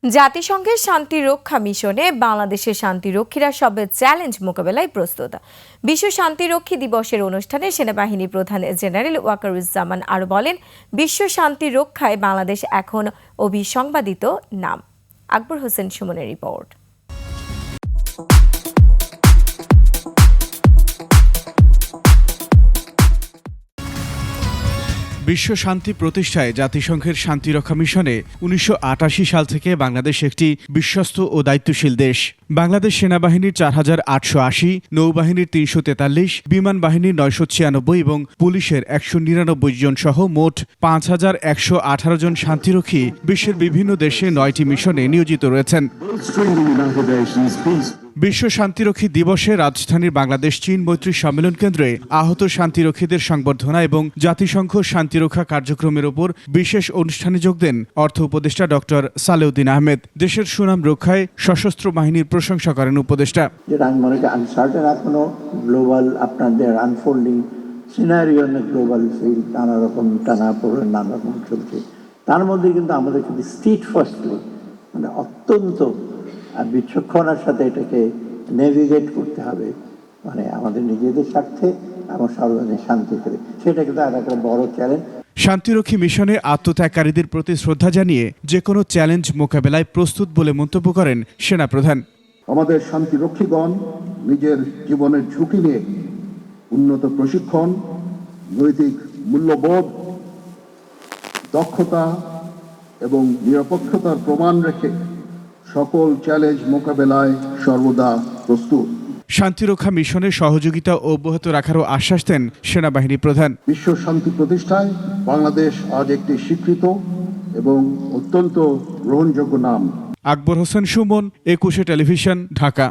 জাতিসংঘের শান্তিরক্ষা মিশনে বাংলাদেশের শান্তিরক্ষীরা সব চ্যালেঞ্জ মোকাবেলায় প্রস্তুত। বিশ্ব শান্তিরক্ষী দিবসের অনুষ্ঠানে সেনাবাহিনী প্রধান জেনারেল ওয়াকারুজ্জামান আরও বলেন, বিশ্ব শান্তি রক্ষায় বাংলাদেশ এখন অবিসংবাদিত নাম। আকবর হোসেন সুমনের রিপোর্ট। বিশ্ব শান্তি প্রতিষ্ঠায় জাতিসংঘের শান্তিরক্ষা মিশনে ১৯৮৮ সাল থেকে বাংলাদেশ একটি বিশ্বস্ত ও দায়িত্বশীল দেশ। বাংলাদেশ সেনাবাহিনীর ৪,৮৮০, নৌবাহিনীর ৩৪৩, বিমান বাহিনীর ৯৯৬ এবং পুলিশের ১৯৯ জন সহ মোট ৫,১১৮ জন শান্তিরক্ষী বিশ্বের বিভিন্ন দেশে ৯টি মিশনে নিয়োজিত রয়েছেন। বিশ্ব শান্তিরক্ষী দিবসে রাজধানীর বাংলাদেশ চীন মৈত্রী সম্মেলন কেন্দ্রে আহত শান্তিরক্ষীদের সংবর্ধনা এবং জাতিসংঘ শান্তিরক্ষা কার্যক্রমের উপর বিশেষ অনুষ্ঠানে যোগ দেন অর্থ উপদেষ্টা ডক্টর সালেউদ্দিন আহমেদ। দেশের সুনাম রক্ষায় সশস্ত্র বাহিনীর প্রশংসা করেন উপদেষ্টা। এখনো গ্লোবাল আপনাদের আনফোল্ডিং সিনারিও গ্লোবাল ফিল্ড নানা রকম টানাপোড়েন নানা রকম চলছে, তার মধ্যে কিন্তু আমাদের কিন্তু স্ট্রিট ফার্স্টলি মানে অত্যন্ত বিচক্ষণার সাথে এটাকে নেভিগেট করতে হবে, মানে আমাদের নিজেদের স্বার্থে এবং সার্বজনীন শান্তিতে। সেটা কিন্তু একটা বড় চ্যালেঞ্জ। শান্তিরক্ষী মিশনে আত্মত্যাগকারীদের প্রতি শ্রদ্ধা জানিয়ে যে কোনো চ্যালেঞ্জ মোকাবেলায় প্রস্তুত বলে মন্তব্য করেন সেনাপ্রধান। আমাদের শান্তিরক্ষীগণ নিজের জীবনের ঝুঁকি নিয়ে উন্নত প্রশিক্ষণ, নৈতিক মূল্যবোধ, দক্ষতা এবং নিরপেক্ষতার প্রমাণ রেখে সকল চ্যালেঞ্জ মোকাবেলায় সর্বদা প্রস্তুত। শান্তিরক্ষা মিশনে সহযোগিতা অব্যাহত রাখারও আশ্বাস দেন সেনাবাহিনী প্রধান। বিশ্ব শান্তি প্রতিষ্ঠায় বাংলাদেশ আজ একটি স্বীকৃত এবং অত্যন্ত গ্রহণযোগ্য নাম। আকবর হোসেন সুমন, ২১ টেলিভিশন, ঢাকা।